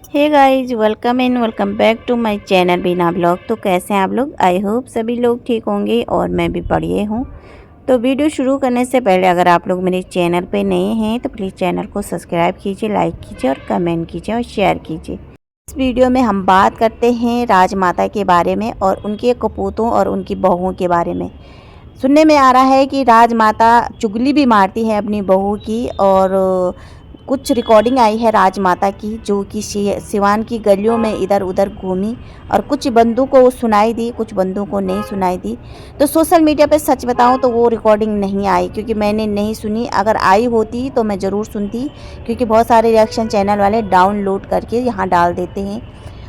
Hey guys, welcome back to my channel Beena blog. तो कैसे हैं आप लोग? आई होप सभी लोग ठीक होंगे और मैं भी बढ़िया हूँ। तो वीडियो शुरू करने से पहले अगर आप लोग मेरे चैनल पे नए हैं तो प्लीज़ चैनल को सब्सक्राइब कीजिए, लाइक कीजिए और कमेंट कीजिए और शेयर कीजिए। इस वीडियो में हम बात करते हैं राजमाता के बारे में और उनके कपूतों और उनकी बहुओं के बारे में। सुनने में आ रहा है कि राजमाता चुगली भी मारती है अपनी बहू की, और कुछ रिकॉर्डिंग आई है राजमाता की जो कि सिवान की गलियों में इधर उधर घूमी और कुछ बंदों को सुनाई दी, कुछ बंदों को नहीं सुनाई दी। तो सोशल मीडिया पे सच बताऊं तो वो रिकॉर्डिंग नहीं आई, क्योंकि मैंने नहीं सुनी। अगर आई होती तो मैं ज़रूर सुनती, क्योंकि बहुत सारे रिएक्शन चैनल वाले डाउनलोड करके यहाँ डाल देते हैं।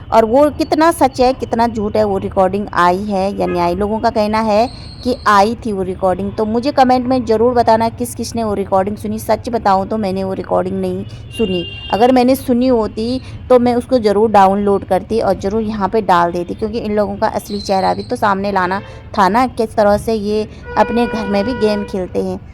और वो कितना सच है कितना झूठ है, वो रिकॉर्डिंग आई है या नहीं आई। लोगों का कहना है कि आई थी वो रिकॉर्डिंग। तो मुझे कमेंट में ज़रूर बताना किस किस ने वो रिकॉर्डिंग सुनी। सच बताऊं तो मैंने वो रिकॉर्डिंग नहीं सुनी। अगर मैंने सुनी होती तो मैं उसको ज़रूर डाउनलोड करती और ज़रूर यहाँ पे डाल देती, क्योंकि इन लोगों का असली चेहरा भी तो सामने लाना था ना, किस तरह से ये अपने घर में भी गेम खेलते हैं।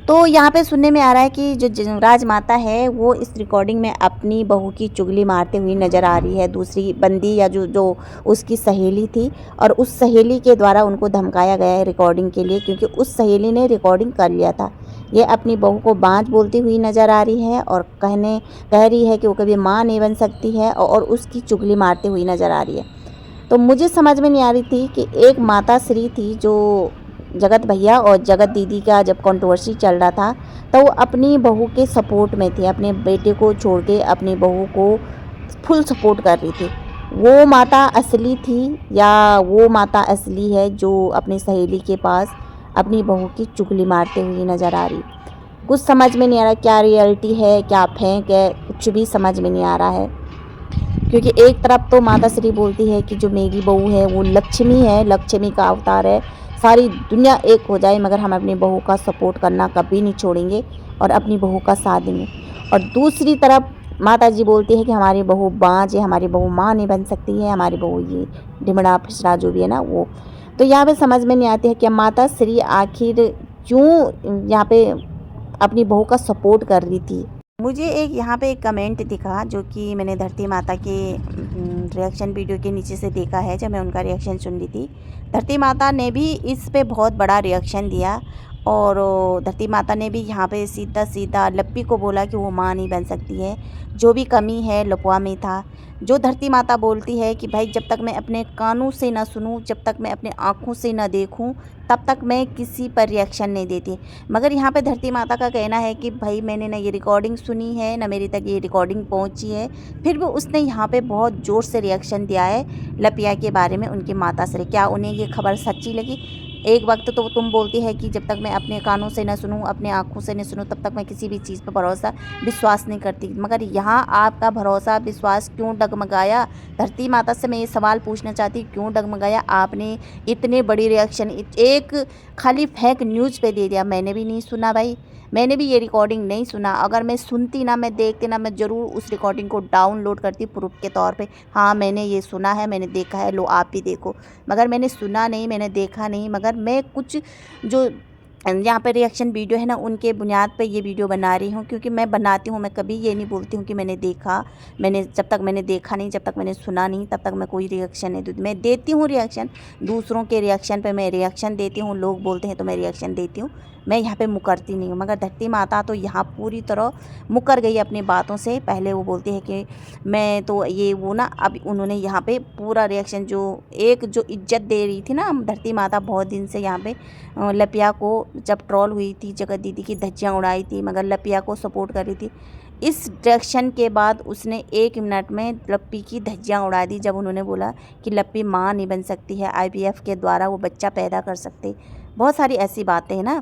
तो यहाँ पे सुनने में आ रहा है कि जो राजमाता है वो इस रिकॉर्डिंग में अपनी बहू की चुगली मारते हुई नज़र आ रही है, दूसरी बंदी या जो जो उसकी सहेली थी। और उस सहेली के द्वारा उनको धमकाया गया है रिकॉर्डिंग के लिए, क्योंकि उस सहेली ने रिकॉर्डिंग कर लिया था। ये अपनी बहू को बाँझ बोलती हुई नज़र आ रही है और कह रही है कि वो कभी माँ नहीं बन सकती है, और उसकी चुगली मारती हुई नज़र आ रही है। तो मुझे समझ में नहीं आ रही थी कि एक माता श्री थी जो जगत भैया और जगत दीदी का जब कंट्रोवर्सी चल रहा था, तो वो अपनी बहू के सपोर्ट में थी, अपने बेटे को छोड़ के अपनी बहू को फुल सपोर्ट कर रही थी। वो माता असली थी या वो माता असली है जो अपनी सहेली के पास अपनी बहू की चुगली मारते हुए नज़र आ रही? कुछ समझ में नहीं आ रहा, क्या रियलिटी है क्या फेंक है, कुछ भी समझ में नहीं आ रहा है। क्योंकि एक तरफ तो माता श्री बोलती है कि जो मेरी बहू है वो लक्ष्मी है, लक्ष्मी का अवतार है, सारी दुनिया एक हो जाए मगर हम अपनी बहू का सपोर्ट करना कभी नहीं छोड़ेंगे और अपनी बहू का साथ देंगे। और दूसरी तरफ माता जी बोलती है कि हमारी बहू बाँझ है, हमारी बहू माँ नहीं बन सकती है, हमारी बहू ये ढिमड़ा फिसड़ा जो भी है ना वो। तो यहाँ पे समझ में नहीं आती है कि माता श्री आखिर क्यों यहाँ पे अपनी बहू का सपोर्ट कर रही थी। मुझे एक यहाँ पे एक कमेंट दिखा जो कि मैंने धरती माता के रिएक्शन वीडियो के नीचे से देखा है, जब मैं उनका रिएक्शन सुन रही थी। धरती माता ने भी इस पे बहुत बड़ा रिएक्शन दिया, और धरती माता ने भी यहाँ पे सीधा सीधा लप्पी को बोला कि वो माँ नहीं बन सकती है, जो भी कमी है लपुआ में था। जो धरती माता बोलती है कि भाई जब तक मैं अपने कानों से ना सुनूं, जब तक मैं अपने आँखों से ना देखूं, तब तक मैं किसी पर रिएक्शन नहीं देती। मगर यहाँ पे धरती माता का कहना है कि भाई मैंने ना ये रिकॉर्डिंग सुनी है ना मेरे तक ये रिकॉर्डिंग पहुँची है, फिर भी उसने यहाँ पे बहुत ज़ोर से रिएक्शन दिया है लपिया के बारे में, उनकी माता से। क्या उन्हें ये खबर सच्ची लगी? एक वक्त तो तुम बोलती है कि जब तक मैं अपने कानों से न सुनूं, अपने आँखों से न सुनूं, तब तक मैं किसी भी चीज़ पर भरोसा विश्वास नहीं करती। मगर यहाँ आपका भरोसा विश्वास क्यों डगमगाया? धरती माता से मैं ये सवाल पूछना चाहती हूँ, क्यों डगमगाया आपने? इतने बड़ी रिएक्शन एक खाली फेक न्यूज़ पे दे दिया। मैंने भी नहीं सुना भाई, मैंने भी ये रिकॉर्डिंग नहीं सुना। अगर मैं सुनती ना, मैं देखती ना, मैं ज़रूर उस रिकॉर्डिंग को डाउनलोड करती प्रूफ के तौर पे। हाँ मैंने ये सुना है, मैंने देखा है, लो आप भी देखो। मगर मैंने सुना नहीं, मैंने देखा नहीं, मगर मैं कुछ जो यहाँ पे रिएक्शन वीडियो है ना उनके बुनियाद पे ये वीडियो बना रही हूँ, क्योंकि मैं बनाती हूँ, मैं कभी ये नहीं बोलती हूँ कि मैंने देखा। मैंने जब तक मैंने देखा नहीं, जब तक मैंने सुना नहीं, तब तक मैं कोई रिएक्शन नहीं दूँ। मैं देती हूँ रिएक्शन, दूसरों के रिएक्शन पे मैं रिएक्शन देती हूँ, लोग बोलते हैं तो मैं रिएक्शन देती हूँ। मैं यहाँ पे मुकरती नहीं हूँ। मगर धरती माता तो यहाँ पूरी तरह मुकर गई अपनी बातों से। पहले वो बोलती है कि मैं तो ये वो ना, अब उन्होंने यहाँ पे पूरा रिएक्शन जो इज्जत दे रही थी ना धरती माता बहुत दिन से यहाँ पे लपिया को, जब ट्रोल हुई थी जगत दीदी की धज्जियाँ उड़ाई थी मगर लपिया को सपोर्ट कर रही थी। इस रिएक्शन के बाद उसने 1 मिनट में लप्पी की धज्जियाँ उड़ा दी, जब उन्होंने बोला कि लप्पी माँ नहीं बन सकती है, आईवीएफ के द्वारा वो बच्चा पैदा कर सकते। बहुत सारी ऐसी बातें हैं ना।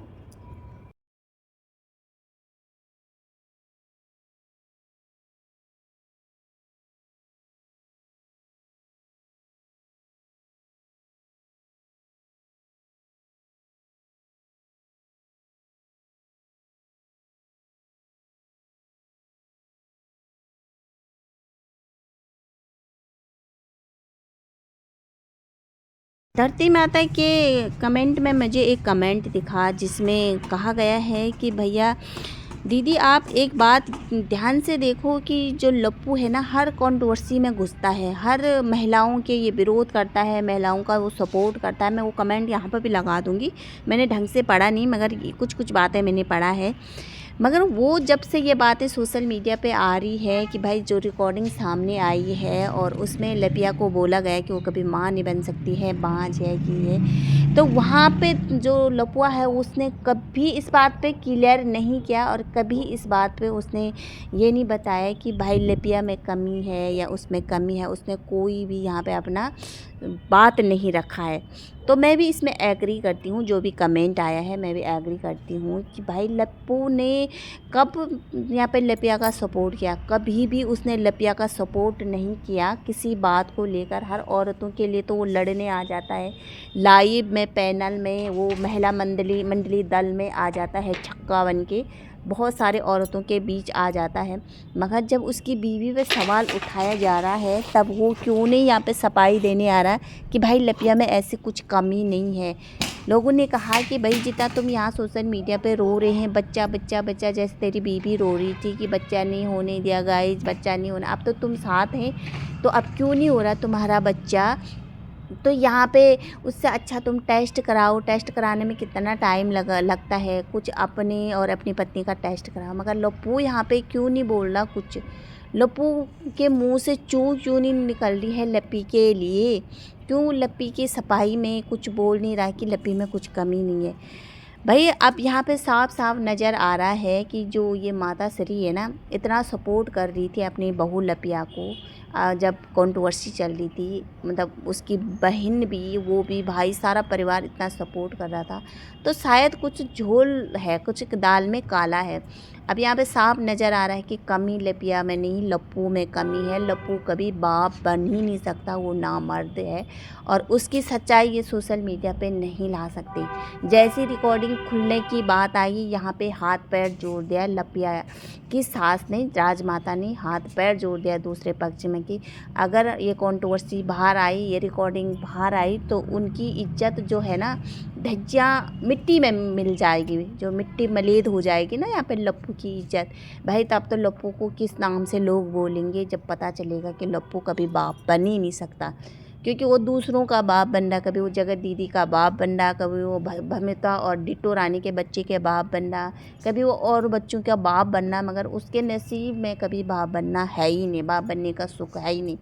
धरती माता के कमेंट में मुझे एक कमेंट दिखा जिसमें कहा गया है कि भैया दीदी आप एक बात ध्यान से देखो कि जो लप्पू है ना हर कंट्रोवर्सी में घुसता है, हर महिलाओं के ये विरोध करता है, महिलाओं का वो सपोर्ट करता है। मैं वो कमेंट यहाँ पर भी लगा दूँगी, मैंने ढंग से पढ़ा नहीं मगर कुछ कुछ बातें मैंने पढ़ा है। मगर वो जब से ये बातें सोशल मीडिया पे आ रही है कि भाई जो रिकॉर्डिंग सामने आई है और उसमें लपिया को बोला गया कि वो कभी माँ नहीं बन सकती है, बाँझ है कि है, तो वहाँ पे जो लपुआ है उसने कभी इस बात पे क्लियर नहीं किया और कभी इस बात पे उसने ये नहीं बताया कि भाई लपिया में कमी है या उसमें कमी है। उसने कोई भी यहाँ पे अपना बात नहीं रखा है। तो मैं भी इसमें एग्री करती हूँ, जो भी कमेंट आया है मैं भी एग्री करती हूँ कि भाई लप्पू ने कब यहाँ पे लपिया का सपोर्ट किया, कभी भी उसने लपिया का सपोर्ट नहीं किया किसी बात को लेकर। हर औरतों के लिए तो वो लड़ने आ जाता है, लाइव में पैनल में वो महिला मंडली दल में आ जाता है, छक्का बन के बहुत सारे औरतों के बीच आ जाता है। मगर जब उसकी बीवी पे सवाल उठाया जा रहा है तब वो क्यों नहीं यहाँ पे सफाई देने आ रहा है कि भाई लपिया में ऐसी कुछ कमी नहीं है। लोगों ने कहा कि भाई जितना तुम यहाँ सोशल मीडिया पे रो रहे हैं बच्चा बच्चा बच्चा, जैसे तेरी बीवी रो रही थी कि बच्चा नहीं होने दिया गाइस, बच्चा नहीं होना, अब तो तुम साथ हैं तो अब क्यों नहीं हो रहा तुम्हारा बच्चा। तो यहाँ पे उससे अच्छा तुम टेस्ट कराओ, टेस्ट कराने में कितना टाइम लगता है, कुछ अपने और अपनी पत्नी का टेस्ट कराओ। मगर लप्पू यहाँ पे क्यों नहीं बोल रहा कुछ, लप्पू के मुंह से चू क्यों नहीं निकल रही है लप्पी के लिए, क्यों लप्पी की सफाई में कुछ बोल नहीं रहा कि लप्पी में कुछ कमी नहीं है। भाई अब यहाँ पे साफ साफ नज़र आ रहा है कि जो ये माता श्री है ना इतना सपोर्ट कर रही थी अपनी बहू लपिया को, जब कंट्रोवर्सी चल रही थी, मतलब उसकी बहन भी, वो भी, भाई, सारा परिवार इतना सपोर्ट कर रहा था। तो शायद कुछ झोल है, कुछ दाल में काला है। अब यहाँ पे साफ नज़र आ रहा है कि कमी लपिया में नहीं लप्पू में कमी है। लप्पू कभी बाप बन ही नहीं सकता, वो नामर्द है और उसकी सच्चाई ये सोशल मीडिया पे नहीं ला सकते। जैसी रिकॉर्डिंग खुलने की बात आई यहाँ पे हाथ पैर जोड़ दिया लपिया की सास ने, राजमाता ने हाथ पैर जोड़ दिया दूसरे पक्ष में कि अगर ये कंट्रोवर्सी बाहर आई, ये रिकॉर्डिंग बाहर आई तो उनकी इज्जत जो है ना धज्जियाँ मिट्टी में मिल जाएगी, जो मिट्टी मलीद हो जाएगी ना यहाँ पे लप्पू की इज्जत। भाई तब तो लप्पू को किस नाम से लोग बोलेंगे जब पता चलेगा कि लप्पू कभी बाप बन ही नहीं सकता, क्योंकि वो दूसरों का बाप बन रहा, कभी वो जगत दीदी का बाप बन रहा, कभी वो भमिता और डिटो रानी के बच्चे के बाप बन रहा, कभी वो और बच्चों का बाप बनना, मगर उसके नसीब में कभी बाप बनना है ही नहीं, बाप बनने का सुख है ही नहीं।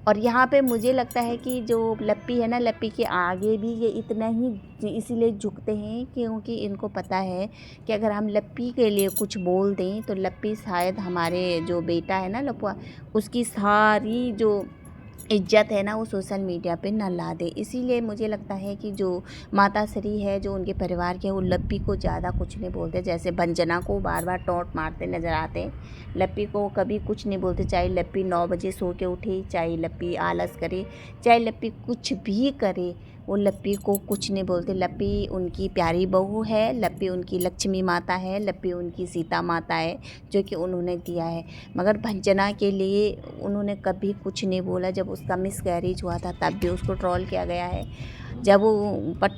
और यहाँ पे मुझे लगता है कि जो लप्पी है ना, लप्पी के आगे भी ये इतना ही इसीलिए झुकते हैं क्योंकि इनको पता है कि अगर हम लप्पी के लिए कुछ बोल दें तो लप्पी शायद हमारे जो बेटा है ना लपुआ, उसकी सारी जो इज्जत है ना वो सोशल मीडिया पे ना ला दे। इसीलिए मुझे लगता है कि जो माता श्री है, जो उनके परिवार के, वो लप्पी को ज़्यादा कुछ नहीं बोलते। जैसे भंजना को बार बार टोंट मारते नज़र आते हैं, लप्पी को कभी कुछ नहीं बोलते। चाहे लप्पी 9 बजे सो के उठे, चाहे लप्पी आलस करे, चाहे लप्पी कुछ भी करे, वो लप्पी को कुछ नहीं बोलते। लप्पी उनकी प्यारी बहू है, लप्पी उनकी लक्ष्मी माता है, लप्पी उनकी सीता माता है जो कि उन्होंने दिया है। मगर भंजना के लिए उन्होंने कभी कुछ नहीं बोला। जब उसका मिसकैरेज हुआ था तब भी उसको ट्रोल किया गया है। जब वो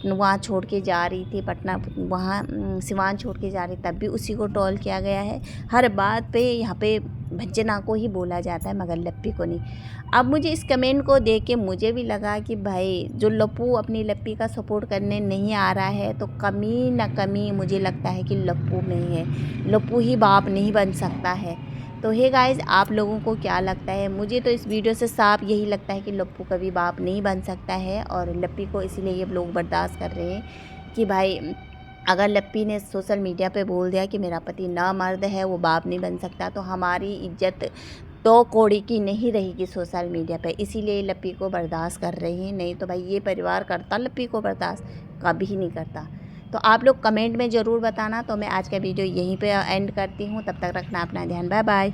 वहाँ छोड़ के जा रही थी, पटना वहाँ सिवान छोड़ के जा रही, तब भी उसी को ट्रोल किया गया है। हर बात पे यहाँ पे भंजना को ही बोला जाता है मगर लप्पी को नहीं। अब मुझे इस कमेंट को देख के मुझे भी लगा कि भाई जो लप्पू अपनी लप्पी का सपोर्ट करने नहीं आ रहा है तो कमी ना कमी मुझे लगता है कि लप्पू में ही है। लप्पू ही बाप नहीं बन सकता है। तो हे गाइज़, आप लोगों को क्या लगता है? मुझे तो इस वीडियो से साफ यही लगता है कि लप्पू कभी बाप नहीं बन सकता है और लप्पी को इसीलिए ये लोग बर्दाश्त कर रहे हैं कि भाई अगर लप्पी ने सोशल मीडिया पे बोल दिया कि मेरा पति नामर्द है, वो बाप नहीं बन सकता, तो हमारी इज्जत तो कौड़ी की नहीं रहेगी सोशल मीडिया पे। इसीलिए लप्पी को बर्दाश्त कर रहे हैं, नहीं तो भाई ये परिवार करता लप्पी को बर्दाश्त, कभी नहीं करता। तो आप लोग कमेंट में ज़रूर बताना। तो मैं आज का वीडियो यहीं पे एंड करती हूँ, तब तक रखना अपना ध्यान, बाय बाय।